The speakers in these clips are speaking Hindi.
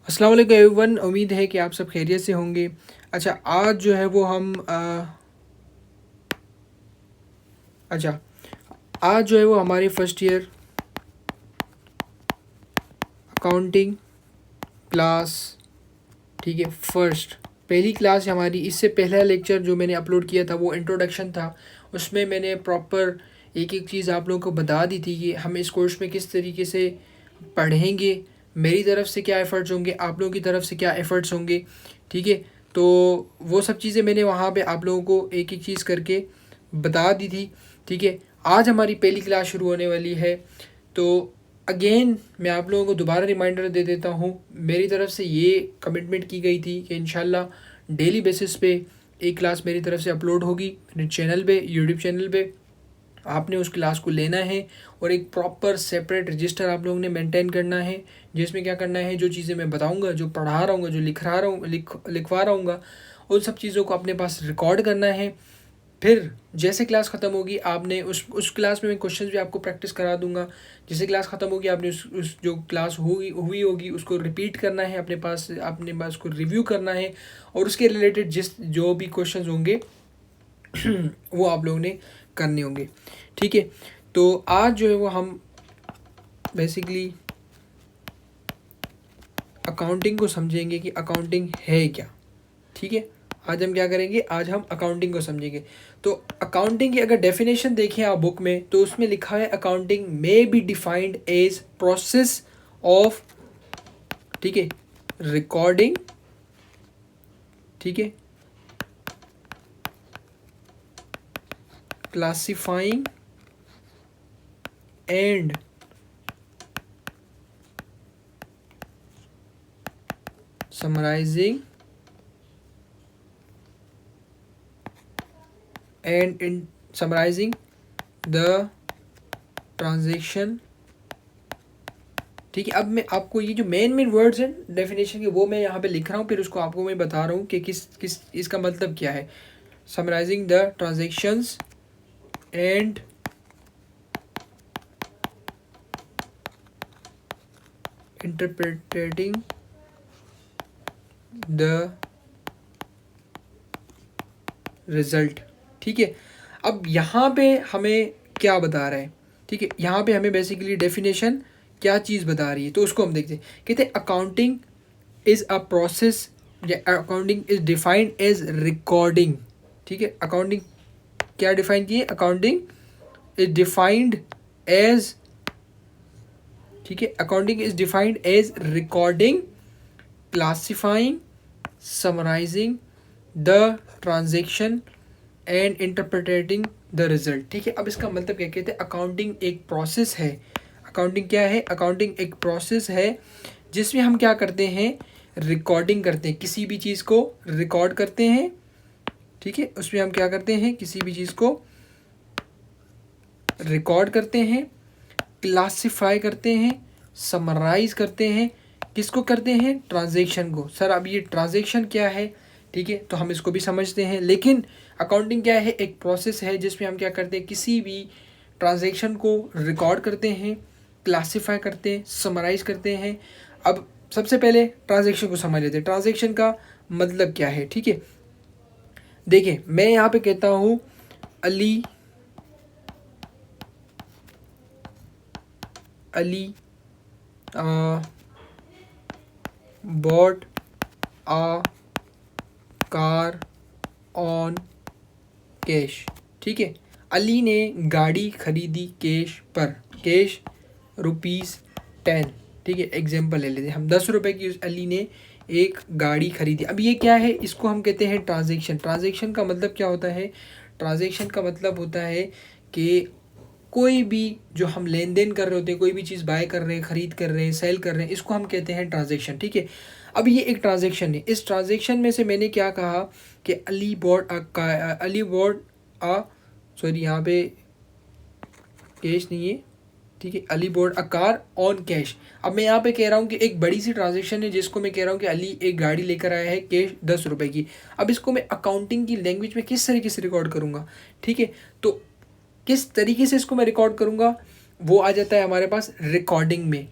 अस्सलाम वालेकुम एवरीवन। उम्मीद है कि आप सब खैरियत से होंगे। अच्छा आज जो है वो हम अच्छा आज जो है वो हमारी फर्स्ट ईयर अकाउंटिंग क्लास, ठीक है, पहली क्लास है हमारी। इससे पहला लेक्चर जो मैंने अपलोड किया था वो इंट्रोडक्शन था। उसमें मैंने प्रॉपर एक एक चीज़ आप लोगों को बता दी थी कि हम इस कोर्स में किस तरीके से पढ़ेंगे, मेरी तरफ से क्या एफ़र्ट्स होंगे, आप लोगों की तरफ से क्या एफ़र्ट्स होंगे, ठीक है। तो वो सब चीज़ें मैंने वहाँ पे आप लोगों को एक एक चीज़ करके बता दी थी, ठीक है। आज हमारी पहली क्लास शुरू होने वाली है। तो अगेन मैं आप लोगों को दोबारा रिमाइंडर दे देता हूँ, मेरी तरफ से ये कमिटमेंट की गई थी कि इंशाल्लाह डेली बेसिस पे एक क्लास मेरी तरफ से अपलोड होगी मेरे चैनल पे, यूट्यूब चैनल पे। आपने उस क्लास को लेना है और एक प्रॉपर सेपरेट रजिस्टर आप लोगों ने मेंटेन करना है, जिसमें क्या करना है, जो चीज़ें मैं बताऊंगा, जो पढ़ा रहा हूँ, जो लिखवा रहा हूँ, उन सब चीज़ों को अपने पास रिकॉर्ड करना है। फिर जैसे क्लास ख़त्म होगी आपने उस क्लास में मैं क्वेश्चन भी आपको प्रैक्टिस करा दूंगा। जैसे क्लास ख़त्म होगी आपने उस जो क्लास हुई होगी उसको रिपीट करना है, अपने पास उसको रिव्यू करना है और उसके रिलेटेड जो भी क्वेश्चन होंगे वो आप लोगों ने करने होंगे, ठीक है। तो आज जो है वो हम बेसिकली अकाउंटिंग को समझेंगे कि अकाउंटिंग है क्या, ठीक है। आज हम क्या करेंगे, आज हम अकाउंटिंग को समझेंगे। तो अकाउंटिंग की अगर डेफिनेशन देखें आप बुक में तो उसमें लिखा है accounting may be defined as process of, ठीक है, रिकॉर्डिंग, ठीक है, classifying and summarising and in summarizing the transaction, ठीक है। अब मैं आपको ये जो मेन वर्ड्स हैं डेफिनेशन के वो मैं यहाँ पे लिख रहा हूँ, फिर उसको आपको मैं बता रहा हूँ कि किस किस इसका मतलब क्या है। Summarising the transactions and interpreting the result, ठीक है। अब यहाँ पे हमें क्या बता रहा है, ठीक है, यहाँ पे हमें बेसिकली डेफिनेशन क्या चीज़ बता रही है तो उसको हम देखते हैं। कहते हैं अकाउंटिंग इज़ अ प्रोसेस, या accounting is defined as recording, ठीक है। अकाउंटिंग क्या डिफाइन की है, अकाउंटिंग इज डिफाइंड एज, ठीक है, accounting is defined as recording, classifying, summarising the transaction and interpreting the result, ठीक है। अब इसका मतलब क्या कहते हैं, अकाउंटिंग एक प्रोसेस है। अकाउंटिंग क्या है, अकाउंटिंग एक प्रोसेस है जिसमें हम क्या करते हैं, रिकॉर्डिंग करते हैं, किसी भी चीज़ को रिकॉर्ड करते हैं, ठीक है। उसमें हम क्या करते हैं, किसी भी चीज़ को रिकॉर्ड करते हैं, क्लासिफाई करते हैं, समराइज करते हैं। किसको करते हैं, ट्रांजैक्शन को। सर अब ये ट्रांजैक्शन क्या है, ठीक है, तो हम इसको भी समझते हैं। लेकिन अकाउंटिंग क्या है, एक प्रोसेस है जिसमें हम क्या करते हैं, किसी भी ट्रांजैक्शन को रिकॉर्ड करते हैं, क्लासिफाई करते हैं, समराइज करते हैं। अब सबसे पहले ट्रांजैक्शन को समझ लेते हैं, ट्रांजैक्शन का मतलब क्या है, ठीक है। देखिए मैं यहाँ पे कहता हूँ Ali bought a car on cash, ठीक है। अली ने गाड़ी खरीदी कैश पर, कैश ₹10, ठीक है। एग्जाम्पल ले लेते हैं हम, 10 रुपये की अली ने एक गाड़ी खरीदी। अब ये क्या है, इसको हम कहते हैं ट्रांजैक्शन। ट्रांजैक्शन का मतलब क्या होता है, ट्रांजैक्शन का मतलब होता है कि कोई भी जो हम लेन देन कर रहे होते हैं, कोई भी चीज़ बाय कर रहे हैं, ख़रीद कर रहे हैं, सेल कर रहे हैं, इसको हम कहते हैं ट्रांजैक्शन, ठीक है। अब ये एक ट्रांजैक्शन है। इस ट्रांजैक्शन में से मैंने क्या कहा कि अली बॉट आ सॉरी यहाँ पे कैश नहीं है, ठीक है, Ali bought a car on cash. अब मैं यहाँ पे कह रहा हूँ कि एक बड़ी सी ट्रांजैक्शन है जिसको मैं कह रहा हूँ कि अली एक गाड़ी लेकर आया है कैश 10 रुपये की। अब इसको मैं अकाउंटिंग की लैंग्वेज में किस तरीके से रिकॉर्ड करूँगा, ठीक है। तो किस तरीके से इसको मैं रिकॉर्ड करूँगा वो आ जाता है हमारे पास रिकॉर्डिंग में।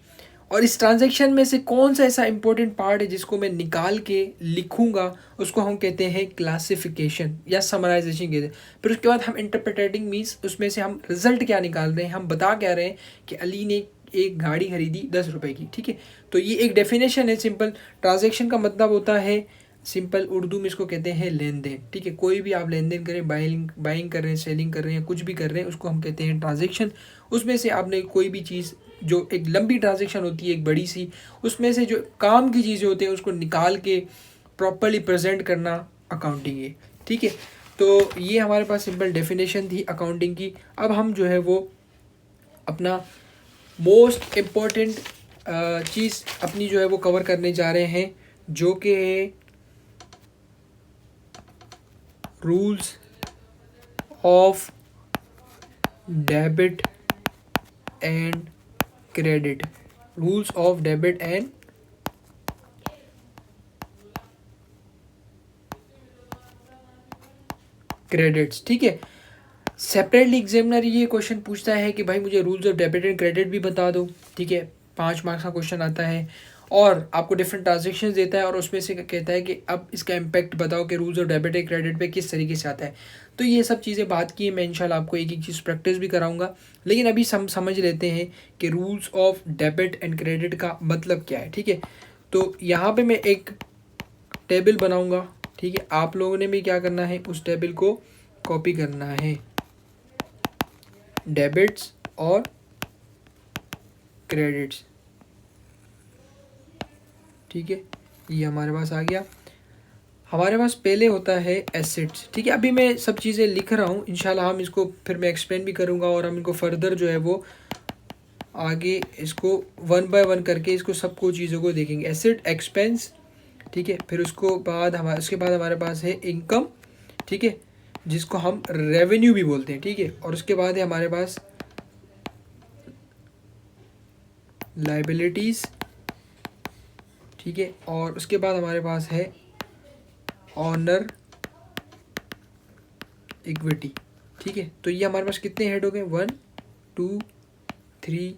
और इस ट्रांजैक्शन में से कौन सा ऐसा इंपॉर्टेंट पार्ट है जिसको मैं निकाल के लिखूंगा, उसको हम कहते हैं क्लासिफिकेशन या समराइजेशन कहते हैं। फिर उसके बाद हम इंटरप्रेटिंग मीन्स उसमें से हम रिजल्ट क्या निकाल रहे हैं, हम बता क्या रहे हैं कि अली ने एक गाड़ी खरीदी 10 रुपए की, ठीक है। तो ये एक डेफिनेशन है सिंपल। ट्रांजेक्शन का मतलब होता है सिंपल उर्दू में इसको कहते हैं लेन देन, ठीक है। कोई भी आप लेन देन करें, बाइंग कर रहे हैं, सेलिंग कर रहे हैं, कुछ भी कर रहे हैं, उसको हम कहते हैं ट्रांजेक्शन। उसमें से आपने कोई भी चीज़, जो एक लंबी ट्रांजेक्शन होती है एक बड़ी सी, उसमें से जो काम की चीज़ें होती हैं उसको निकाल के प्रॉपरली प्रेजेंट करना अकाउंटिंग है, ठीक है। तो ये हमारे पास सिंपल डेफिनेशन थी अकाउंटिंग की। अब हम जो है वो अपना मोस्ट इम्पॉर्टेंट चीज़ अपनी जो है वो कवर करने जा रहे हैं, जो कि है rules of debit and credit. Rules of debit and credits, ठीक है। सेपरेटली एग्जामिनर ये क्वेश्चन पूछता है कि भाई मुझे rules of debit and credit भी बता दो, ठीक है। 5 मार्क्स का क्वेश्चन आता है और आपको डिफरेंट ट्रांजेक्शन देता है और उसमें से कहता है कि अब इसका इम्पैक्ट बताओ कि rules of debit and credit पे किस तरीके से आता है। तो ये सब चीज़ें बात की है, मैं इंशाल्लाह आपको एक एक चीज़ प्रैक्टिस भी कराऊंगा। लेकिन अभी समझ लेते हैं कि rules of debit and credit का मतलब क्या है, ठीक है। तो यहाँ पे मैं एक टेबल बनाऊंगा, ठीक है। आप लोगों ने भी क्या करना है, उस टेबल को कॉपी करना है, डेबिट्स और क्रेडिट्स, ठीक है। ये हमारे पास आ गया। हमारे पास पहले होता है एसेट्स, ठीक है। अभी मैं सब चीज़ें लिख रहा हूँ, इंशाल्लाह हम इसको फिर मैं एक्सप्लेन भी करूँगा और हम इनको फर्दर जो है वो आगे इसको 1 बाय 1 करके इसको सबको चीज़ों को देखेंगे। एसेट, एक्सपेंस, ठीक है। फिर उसके बाद हमारे पास है इनकम, ठीक है, जिसको हम रेवेन्यू भी बोलते हैं, ठीक है। और उसके बाद है हमारे पास लाइबिलिटीज़, ठीक है। और उसके बाद हमारे पास है ऑनर इक्विटी, ठीक है। तो ये हमारे पास कितने हेड हो गए, 1 2 3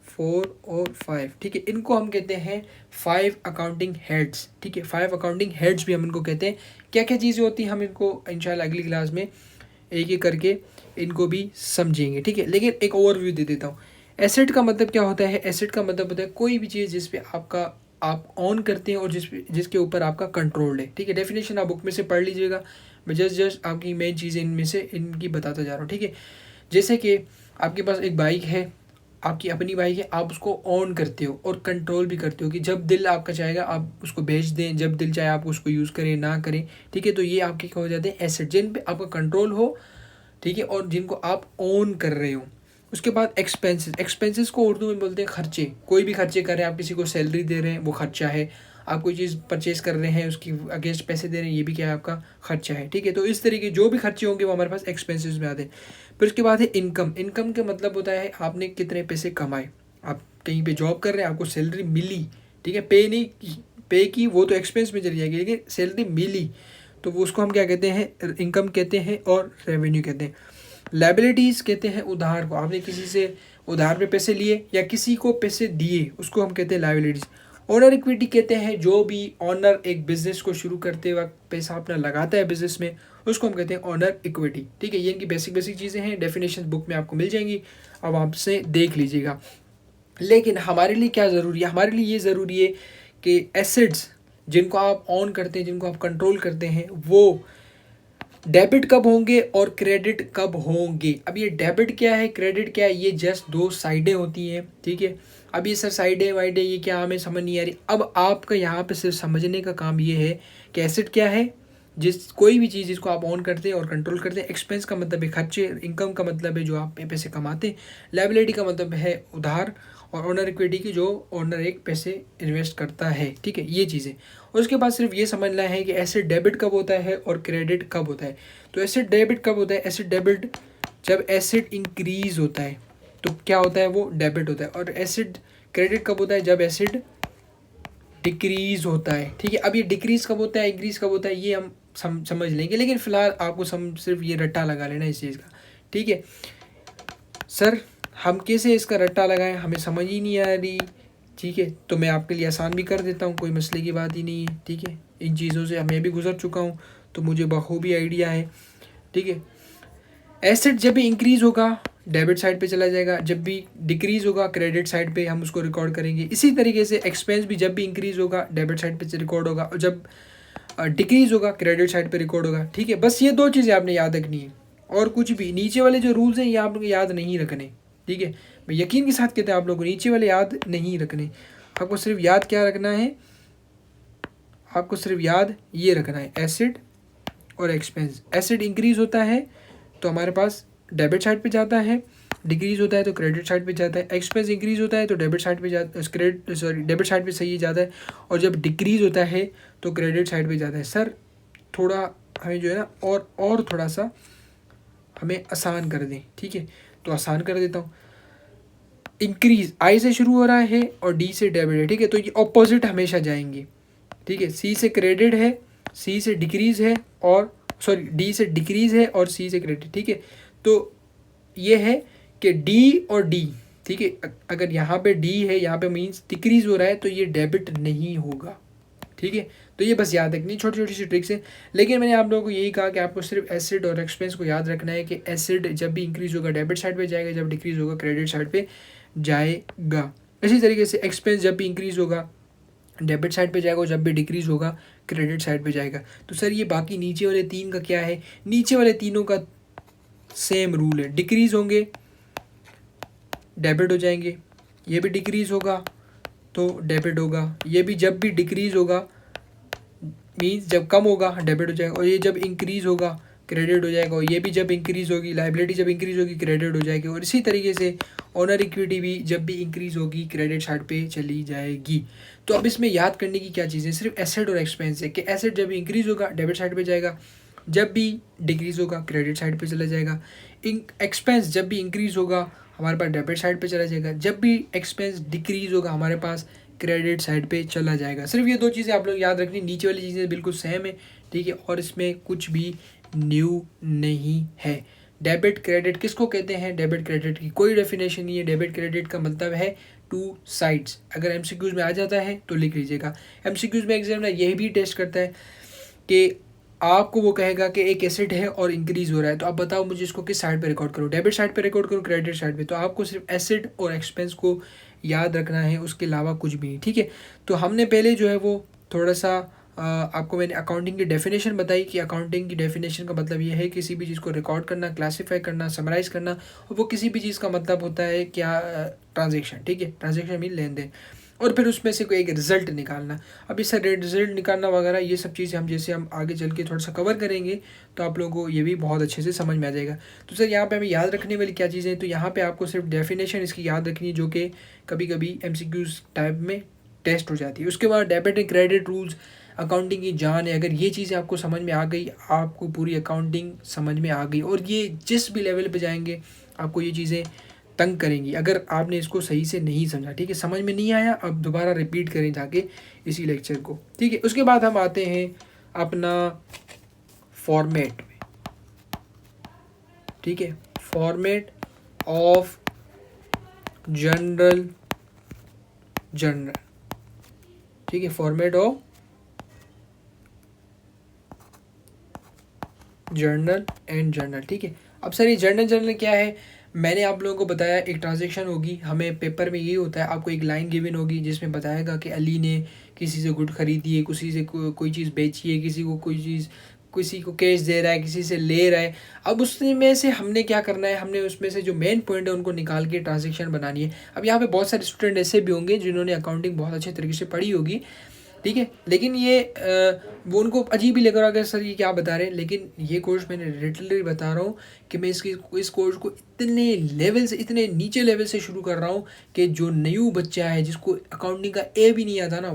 4 और 5, ठीक है। इनको हम कहते हैं 5 अकाउंटिंग हेड्स, ठीक है। 5 अकाउंटिंग हेड्स भी हम इनको कहते हैं। क्या क्या चीज़ें होती हैं हम इनको इंशाल्लाह अगली क्लास में एक एक करके इनको भी समझेंगे, ठीक है। लेकिन एक ओवरव्यू दे देता हूँ। एसेट का मतलब क्या होता है, एसेट का मतलब होता है कोई भी चीज़ जिस पे आप ऑन करते हैं और जिसके ऊपर आपका कंट्रोल है, ठीक है। डेफिनेशन आप बुक में से पढ़ लीजिएगा, मैं जस्ट आपकी मेन चीज़ें इनमें से इनकी बताता जा रहा हूँ, ठीक है। जैसे कि आपके पास एक बाइक है, आपकी अपनी बाइक है, आप उसको ऑन करते हो और कंट्रोल भी करते हो कि जब दिल आपका चाहेगा आप उसको बेच दें, जब दिल चाहे आप उसको यूज़ करें ना करें, ठीक है। तो ये आपके क्या हो जाते हैं, एसेट, जिन पे आपका कंट्रोल हो, ठीक है, और जिनको आप ओन कर रहे हो। उसके बाद एक्सपेंसेस, एक्सपेंसेस को उर्दू में बोलते हैं खर्चे। कोई भी खर्चे कर रहे हैं, आप किसी को सैलरी दे रहे हैं वो खर्चा है, आप कोई चीज़ परचेज कर रहे हैं उसकी अगेंस्ट पैसे दे रहे हैं, ये भी क्या है, आपका खर्चा है, ठीक है। तो इस तरीके जो भी खर्चे होंगे वो हमारे पास एक्सपेंसेस में आते हैं। फिर उसके बाद है इनकम। इनकम का मतलब होता है आपने कितने पैसे कमाए, आप कहीं पे जॉब कर रहे हैं, आपको सैलरी मिली, ठीक है, पे नहीं पे की, वो तो एक्सपेंस में चली जाएगी, लेकिन सैलरी मिली तो वो उसको हम क्या कहते हैं, इनकम कहते हैं और रेवेन्यू कहते हैं। लाइबिलिटीज़ कहते हैं उधार को, आपने किसी से उधार पे पैसे लिए या किसी को पैसे दिए, उसको हम कहते हैं लाइबिलिटीज़। ओनर इक्विटी कहते हैं जो भी ऑनर एक बिज़नेस को शुरू करते वक्त पैसा अपना लगाता है बिज़नेस में, उसको हम कहते हैं ओनर इक्विटी, ठीक है। ये इनकी बेसिक चीज़ें हैं, डेफिनेशन बुक में आपको मिल जाएंगी, अब आपसे देख लीजिएगा। लेकिन हमारे लिए क्या ज़रूरी है, हमारे लिए ये ज़रूरी है कि एसेट्स जिनको आप ऑन करते हैं, जिनको आप कंट्रोल करते हैं, वो डेबिट कब होंगे और क्रेडिट कब होंगे। अब ये डेबिट क्या है, क्रेडिट क्या है, ये जस्ट 2 साइडें होती हैं, ठीक है। अब ये सर साइडें वाइडें ये क्या, हमें समझ नहीं आ रही। अब आपका यहाँ पे सिर्फ समझने का काम ये है कि एसेट क्या है, जिस कोई भी चीज़ जिसको आप ऑन करते हैं और कंट्रोल करते हैं। एक्सपेंस का मतलब है खर्चे, इनकम का मतलब है जो आप पैसे कमाते हैं, लाइबिलिटी का मतलब है उधार, और ओनर इक्विटी की जो ओनर एक पैसे इन्वेस्ट करता है, ठीक है, ये चीज़ें। और उसके बाद सिर्फ ये समझना है कि एसेट डेबिट कब होता है और क्रेडिट कब होता है। तो एसेट डेबिट कब होता है, एसेट डेबिट जब एसेट इंक्रीज होता है तो क्या होता है, वो डेबिट होता है। और एसेट क्रेडिट कब होता है, जब एसेट डिक्रीज होता है, ठीक है। अब ये डिक्रीज कब होता है, इंक्रीज कब होता है, ये हम समझ लेंगे, लेकिन फिलहाल आपको सिर्फ ये रट्टा लगा लेना इस चीज़ का, ठीक है। सर हम कैसे इसका रट्टा लगाएं, हमें समझ ही नहीं आ रही, ठीक है। तो मैं आपके लिए आसान भी कर देता हूँ, कोई मसले की बात ही नहीं है, ठीक है। इन चीज़ों से मैं भी गुजर चुका हूँ, तो मुझे बखूबी आइडिया है, ठीक है। एसेट जब भी इंक्रीज़ होगा डेबिट साइड पे चला जाएगा, जब भी डिक्रीज़ होगा क्रेडिट साइड पे हम उसको रिकॉर्ड करेंगे। इसी तरीके से एक्सपेंस भी जब भी इंक्रीज़ होगा डेबिट साइड पे रिकॉर्ड होगा, और जब डिक्रीज़ होगा क्रेडिट साइड पे रिकॉर्ड होगा, ठीक है। बस ये दो चीज़ें आपने याद रखनी है, और कुछ भी नीचे वाले जो रूल्स हैं ये आप लोग याद नहीं रखने, ठीक है। मैं यकीन के साथ कहता हूँ आप लोगों को नीचे वाले याद नहीं रखने। आपको सिर्फ याद क्या रखना है, आपको सिर्फ याद ये रखना है एसेट और एक्सपेंस। एसेट इंक्रीज़ होता है तो हमारे पास डेबिट साइड पे जाता है, डिक्रीज़ होता है तो क्रेडिट साइड पे जाता है। एक्सपेंस इंक्रीज़ होता है तो डेबिट साइड पे जाता है, डेबिट साइड पे सही जाता है, और जब डिक्रीज़ होता है तो क्रेडिट साइड पे जाता है। सर थोड़ा हमें जो है ना और थोड़ा सा हमें आसान कर दें, ठीक है। तो आसान कर देता हूँ। इंक्रीज़ आई से शुरू हो रहा है और डी से डेबिट है, ठीक है। तो ये ऑपोजिट हमेशा जाएंगे, ठीक है। सी से क्रेडिट है, सी से डिक्रीज़ है, और सॉरी डी से डिक्रीज़ है और सी से क्रेडिट, ठीक है। तो ये है कि डी और डी, ठीक है। अगर यहाँ पे डी है, यहाँ पे मीन्स डिक्रीज़ हो रहा है, तो ये डेबिट नहीं होगा, ठीक है। तो ये बस याद रखनी छोटी छोटी सी ट्रिक्स है। लेकिन मैंने आप लोगों को यही कहा कि आपको सिर्फ एसिड और एक्सपेंस को याद रखना है कि एसिड जब भी इंक्रीज़ होगा डेबिट साइड पे जाएगा, जब डिक्रीज़ होगा क्रेडिट साइड पे जाएगा। इसी तरीके से एक्सपेंस जब भी इंक्रीज़ होगा डेबिट साइड पे जाएगा, और जब भी डिक्रीज़ होगा क्रेडिट साइड पे जाएगा। तो सर ये बाकी नीचे वाले तीन का क्या है? नीचे वाले तीनों का सेम रूल है, डिक्रीज़ होंगे डेबिट हो जाएंगे, ये भी डिक्रीज़ होगा तो डेबिट होगा, ये भी जब भी डिक्रीज़ होगा मीन्स जब कम होगा डेबिट हो जाएगा, और ये जब इंक्रीज़ होगा क्रेडिट हो जाएगा, और ये भी जब इंक्रीज़ होगी लाइबिलिटी जब इंक्रीज़ होगी क्रेडिट हो जाएगी। और इसी तरीके से ऑनर इक्विटी भी जब भी इंक्रीज़ होगी क्रेडिट साइड पे चली जाएगी। तो अब इसमें याद करने की क्या चीज़ें, सिर्फ एसेट और एक्सपेंस है कि एसेट जब भी इंक्रीज़ होगा डेबिट साइड पे जाएगा, जब भी डिक्रीज़ होगा क्रेडिट साइड पे चला जाएगा। एक्सपेंस जब भी इंक्रीज़ होगा हमारे पास डेबिट साइड पे चला जाएगा, जब भी एक्सपेंस डिक्रीज़ होगा हमारे पास क्रेडिट साइड पे चला जाएगा। सिर्फ ये दो चीज़ें आप लोग याद रखनी, नीचे वाली चीज़ें बिल्कुल सेम है, ठीक है। और इसमें कुछ भी न्यू नहीं है। डेबिट क्रेडिट किसको कहते हैं? डेबिट क्रेडिट की कोई डेफिनेशन नहीं है। डेबिट क्रेडिट का मतलब है टू साइड्स। अगर एमसीक्यूज में आ जाता है तो लिख लीजिएगा। एमसीक्यूज में एग्जामिनर यही भी टेस्ट करता है कि आपको वो कहेगा कि एक एसेट है और इंक्रीज़ हो रहा है, तो आप बताओ मुझे इसको किस साइड पे रिकॉर्ड करो, डेबिट साइड पे रिकॉर्ड करो क्रेडिट साइड पे। तो आपको सिर्फ एसेट और एक्सपेंस को याद रखना है, उसके अलावा कुछ भी नहीं, ठीक है। तो हमने पहले जो है वो थोड़ा सा आपको मैंने अकाउंटिंग की डेफिनेशन बताई कि अकाउंटिंग की डेफिनेशन का मतलब ये है किसी भी चीज़ को रिकॉर्ड करना, क्लासीफाई करना, समराइज़ करना, और वो किसी भी चीज़ का मतलब होता है क्या, ट्रांजेक्शन, ठीक है। ट्रांजेक्शन मीन लेन देन, और फिर उसमें से कोई एक रिज़ल्ट निकालना। अब इससे रिज़ल्ट निकालना वगैरह ये सब चीज़ें हम जैसे हम आगे चल के थोड़ा सा कवर करेंगे तो आप लोगों को ये भी बहुत अच्छे से समझ में आ जाएगा। तो सर यहाँ पे हमें याद रखने वाली क्या चीज़ें हैं, तो यहाँ पे आपको सिर्फ डेफिनेशन इसकी याद रखनी है जो कि कभी कभी एमसीक्यूज टाइप में टेस्ट हो जाती है। उसके बाद debit and credit rules accounting की जान है। अगर ये चीज़ें आपको समझ में आ गई, आपको पूरी अकाउंटिंग समझ में आ गई, और ये जिस भी लेवल पे जाएंगे आपको ये चीज़ें तंग करेंगी अगर आपने इसको सही से नहीं समझा, ठीक है। समझ में नहीं आया अब दोबारा रिपीट करें जाके इसी लेक्चर को, ठीक है। उसके बाद हम आते हैं अपना फॉर्मेट में, ठीक है। फॉर्मेट ऑफ जर्नल, ठीक है। Format of journal and journal, ठीक है। अब सर ये जर्नल क्या है? मैंने आप लोगों को बताया एक ट्रांजैक्शन होगी, हमें पेपर में यही होता है, आपको एक लाइन गिवन होगी जिसमें बताएगा कि अली ने किसी से गुड खरीदी है, किसी से कोई चीज़ बेची है, किसी को कोई चीज़, किसी को कैश दे रहा है, किसी से ले रहा है। अब उसमें से हमने क्या करना है, हमने उसमें से जो मेन पॉइंट है उनको निकाल के ट्रांजेक्शन बनानी है। अब यहाँ पे बहुत सारे स्टूडेंट ऐसे भी होंगे जिन्होंने अकाउंटिंग बहुत अच्छे तरीके से पढ़ी होगी, ठीक है, लेकिन ये वो उनको अजीब ही लग रहा है सर ये क्या बता रहे हैं। लेकिन ये कोर्स मैंने लिटरली बता रहा हूँ कि मैं इस कोर्स को इतने लेवल से, इतने नीचे लेवल से शुरू कर रहा हूँ कि जो न्यू बच्चा है जिसको अकाउंटिंग का ए भी नहीं आता ना,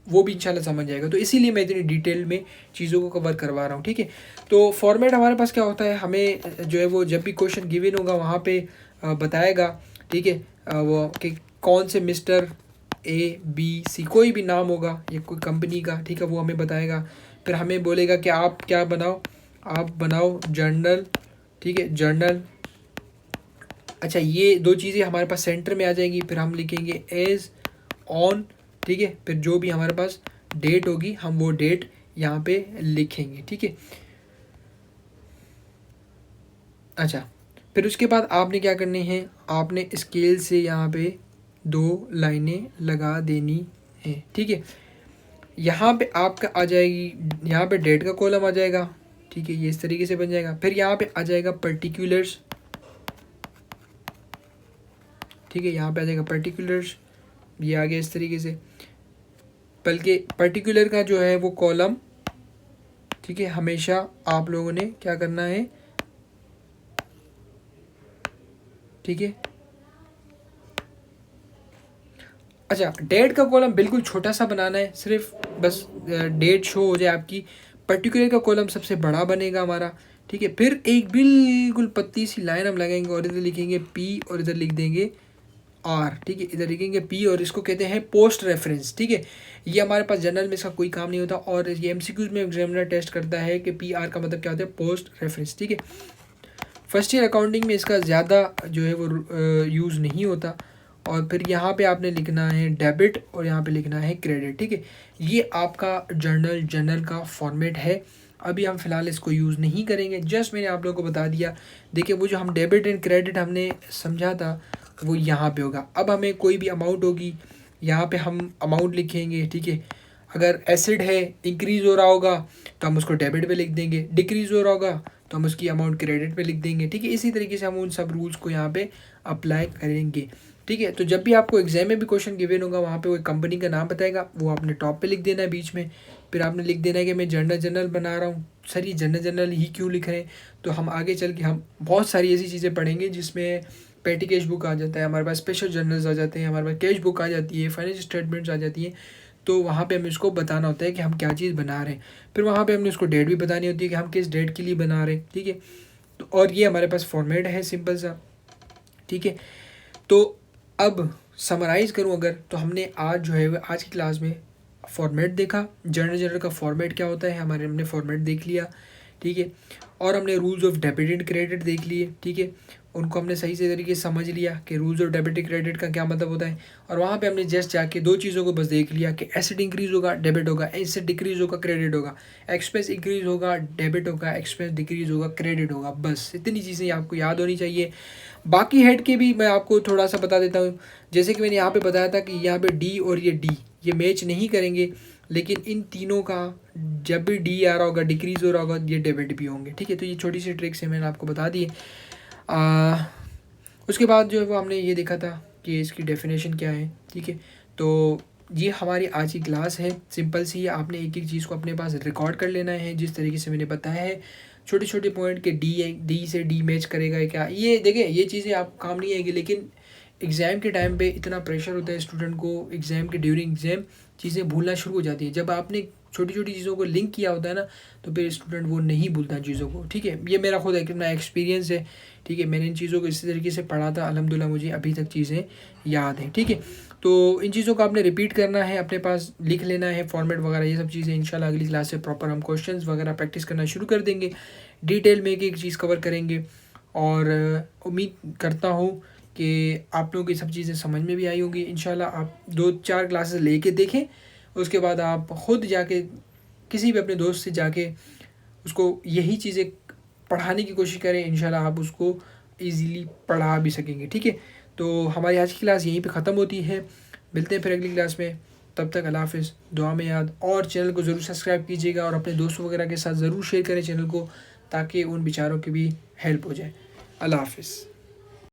वो भी इंशाल्लाह समझ जाएगा। तो इसीलिए मैं इतनी डिटेल में चीज़ों को कवर करवा रहा हूँ, ठीक है। तो फॉर्मेट हमारे पास क्या होता है, हमें जो है वो जब भी क्वेश्चन गिवन होगा वहाँ पे बताएगा, ठीक है, वो कि कौन से मिस्टर ABC कोई भी नाम होगा या कोई कंपनी का, ठीक है, वो हमें बताएगा। फिर हमें बोलेगा कि आप क्या बनाओ, आप बनाओ जर्नल, ठीक है, जर्नल। अच्छा ये दो चीज़ें हमारे पास सेंटर में आ जाएंगी, फिर हम लिखेंगे एज ऑन, ठीक है। फिर जो भी हमारे पास डेट होगी हम वो डेट यहाँ पे लिखेंगे, ठीक है। अच्छा, फिर उसके बाद आपने क्या करनी है, आपने स्केल से यहाँ पे 2 लाइनें लगा देनी है, ठीक है। यहाँ पे आपका आ जाएगी, यहाँ पे डेट का कॉलम आ जाएगा, ठीक है, ये इस तरीके से बन जाएगा। फिर यहाँ पे आ जाएगा पर्टिकुलर्स, ठीक है, यहाँ पे आ जाएगा पर्टिकुलर्स, ये आ गया इस तरीके से। बल्कि पर्टिकुलर का जो है वो कॉलम, ठीक है, हमेशा आप लोगों ने क्या करना है, ठीक है। अच्छा, डेट का कॉलम बिल्कुल छोटा सा बनाना है, सिर्फ बस डेट शो हो जाए आपकी। पर्टिकुलर का कॉलम सबसे बड़ा बनेगा हमारा, ठीक है। फिर एक बिल्कुल पतली सी लाइन हम लगाएंगे और इधर लिखेंगे पी और इधर लिख देंगे आर, ठीक है, इधर लिखेंगे पी और इसको कहते हैं पोस्ट रेफरेंस, ठीक है। ये हमारे पास जनरल में इसका कोई काम नहीं होता और ये एमसीक्यूज में एग्जामिनर टेस्ट करता है कि पी आर का मतलब क्या होता है, पोस्ट रेफरेंस, ठीक है। फर्स्ट ईयर अकाउंटिंग में इसका ज़्यादा जो है वो यूज़ नहीं होता। और फिर यहाँ पे आपने लिखना है डेबिट और यहाँ पे लिखना है क्रेडिट, ठीक है। ये आपका जर्नल का फॉर्मेट है। अभी हम फ़िलहाल इसको यूज़ नहीं करेंगे, जस्ट मैंने आप लोगों को बता दिया। देखिए वो जो हम डेबिट एंड क्रेडिट हमने समझा था वो यहाँ पे होगा। अब हमें कोई भी अमाउंट होगी, यहाँ पे हम अमाउंट लिखेंगे, ठीक है। अगर एसिड है, इंक्रीज़ हो रहा होगा तो हम उसको डेबिट पे लिख देंगे, डिक्रीज़ हो रहा होगा तो हम उसकी अमाउंट क्रेडिट पे लिख देंगे, ठीक है। इसी तरीके से हम उन सब रूल्स को यहाँ पे अप्लाई करेंगे, ठीक है। तो जब भी आपको एग्जाम में भी क्वेश्चन गिवन होगा वहाँ पे वो कंपनी का नाम बताएगा, वो आपने टॉप पे लिख देना है बीच में। फिर आपने लिख देना है कि मैं जर्नल बना रहा हूँ। सर ये जर्नल ही क्यों लिख रहे हैं, तो हम आगे चल के हम बहुत सारी ऐसी चीज़ें पढ़ेंगे जिसमें पेटी कैश बुक आ जाता है हमारे पास, स्पेशल जर्नल्स आ जाते हैं हमारे पास, कैश बुक आ जाती है, फाइनेंशियल स्टेटमेंट्स आ जाती हैं। तो वहाँ पे हमें इसको बताना होता है कि हम क्या चीज़ बना रहे हैं। फिर वहाँ पे हमने उसको डेट भी बतानी होती है कि हम किस डेट के लिए बना रहे हैं, ठीक है। तो और ये हमारे पास फॉर्मेट है सिंपल सा, ठीक है। तो अब समराइज़ करूँ अगर, तो हमने आज जो है आज की क्लास में फॉर्मेट देखा, जर्नल का फॉर्मेट क्या होता है हमारे, हमने फॉर्मेट देख लिया, ठीक है। और हमने rules of debit and credit देख लिए, ठीक है। उनको हमने सही से तरीके से समझ लिया कि rules of debit and credit का क्या मतलब होता है। और वहाँ पे हमने जस्ट जाके 2 चीज़ों को बस देख लिया कि एसेट इंक्रीज़ होगा डेबिट होगा, एसेट डिक्रीज़ होगा क्रेडिट होगा, एक्सपेंस इंक्रीज़ होगा डेबिट होगा, एक्सपेंस डिक्रीज़ होगा क्रेडिट होगा। बस इतनी चीज़ें आपको याद होनी चाहिए। बाकी हेड के भी मैं आपको थोड़ा सा बता देता हूँ। जैसे कि मैंने यहाँ पे बताया था कि यहाँ पे डी और ये डी ये मैच नहीं करेंगे, लेकिन इन तीनों का जब भी डी आ रहा होगा, डिक्रीज़ हो रहा होगा, ये डेबिट भी होंगे, ठीक है। तो ये छोटी सी ट्रिक्स है मैंने आपको बता दी है। उसके बाद जो है वो हमने ये देखा था कि इसकी डेफिनेशन क्या है, ठीक है। तो ये हमारी आज की क्लास है, सिंपल सी है। आपने एक एक चीज़ को अपने पास रिकॉर्ड कर लेना है जिस तरीके से मैंने बताया है, छोटे छोटे पॉइंट के डी से डी मैच करेगा क्या, ये देखिए ये चीज़ें आपको काम नहीं आएगी। लेकिन एग्ज़ाम के टाइम पे इतना प्रेशर होता है स्टूडेंट को, एग्ज़ाम के ड्यूरिंग एग्ज़ाम चीज़ें भूलना शुरू हो जाती है। जब आपने छोटी छोटी चीज़ों को लिंक किया होता है ना, तो फिर स्टूडेंट वो नहीं भूलता चीज़ों को, ठीक है। ये मेरा खुद अपना एक्सपीरियंस है, ठीक है। मैंने इन चीज़ों को इसी तरीके से पढ़ा था, अल्हम्दुलिल्लाह मुझे अभी तक चीज़ें याद हैं, ठीक है। तो इन चीज़ों को आपने रिपीट करना है, अपने पास लिख लेना है फॉर्मेट वगैरह, ये सब चीज़ें इंशाल्लाह अगली क्लास से प्रॉपर हम क्वेश्चंस वगैरह प्रैक्टिस करना शुरू कर देंगे, डिटेल में एक एक चीज़ कवर करेंगे। और उम्मीद करता हूँ कि आप लोगों की सब चीज़ें समझ में भी आई होंगी। इंशाल्लाह आप 2-4 क्लासेस लेके देखें, उसके बाद आप ख़ुद जाके किसी भी अपने दोस्त से जाके उसको यही चीज़ें पढ़ाने की कोशिश करें, इंशाल्लाह आप उसको ईज़िली पढ़ा भी सकेंगे, ठीक है। तो हमारी आज की क्लास यहीं पे ख़त्म होती है, मिलते हैं फिर अगली क्लास में। तब तक अल्लाह हाफ़िज़, दुआ में याद। और चैनल को ज़रूर सब्सक्राइब कीजिएगा और अपने दोस्तों वगैरह के साथ ज़रूर शेयर करें चैनल को, ताकि उन बेचारों की भी हेल्प हो जाए। अल्लाह हाफ़िज़।